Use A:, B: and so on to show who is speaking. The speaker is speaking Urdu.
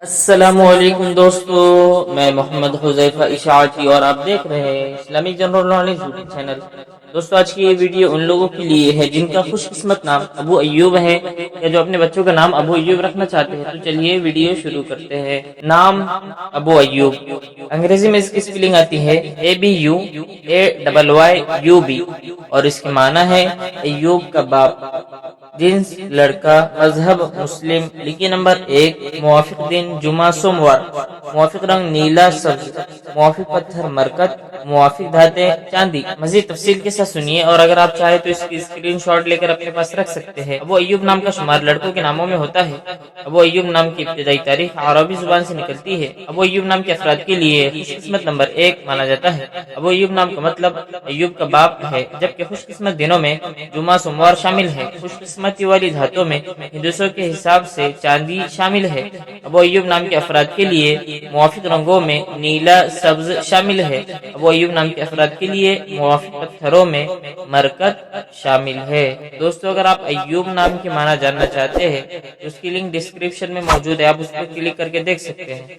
A: السلام علیکم دوستو، میں محمد حذیفہ اشاعتی اور آپ دیکھ رہے ہیں Islamic general knowledge YouTube channel. دوستو آج کی یہ ویڈیو ان لوگوں کے لیے ہے جن کا خوش قسمت نام ابو ایوب ہے یا جو اپنے بچوں کا نام ابو ایوب رکھنا چاہتے ہیں۔ تو چلیے ویڈیو شروع کرتے ہیں۔ نام ابو ایوب، انگریزی میں اس کی سپیلنگ آتی ہے ABUAYUB اور اس کے معنی ہے ایوب کا باپ، جنس لڑکا، مذہب مسلم، لکی نمبر 1، موافق دن جمعہ سوموار، موافق رنگ نیلا سبز، موافق پتھر مرکت، موافق دھاتیں چاندی۔ مزید تفصیل کے ساتھ سنیے اور اگر آپ چاہیں تو اس کی اسکرین شاٹ لے کر اپنے پاس رکھ سکتے ہیں۔ ابو ایوب نام کا شمار لڑکوں کے ناموں میں ہوتا ہے۔ ابو ایوب نام کی ابتدائی تاریخ عربی زبان سے نکلتی ہے۔ ابو ایوب نام کے افراد کے لیے خوش قسمت نمبر 1 مانا جاتا ہے۔ ابو ایوب نام کا مطلب ایوب کا باپ ہے، جبکہ خوش قسمت دنوں میں جمعہ سوموار شامل ہے۔ خوش قسمتی والی دھاتوں میں ہندسوں کے حساب سے چاندی شامل ہے۔ ابو ایوب نام کے افراد کے لیے موافق رنگوں میں نیلا سبز شامل ہے۔ ابو ایوب نام کے افراد کے لیے موافق پتھروں میں مرکت شامل ہے۔ دوستو اگر آپ ایوب نام کے معنی جاننا چاہتے ہیں تو اس کی لنک ڈسکرپشن میں موجود ہے، آپ اس پر کلک کر کے دیکھ سکتے ہیں۔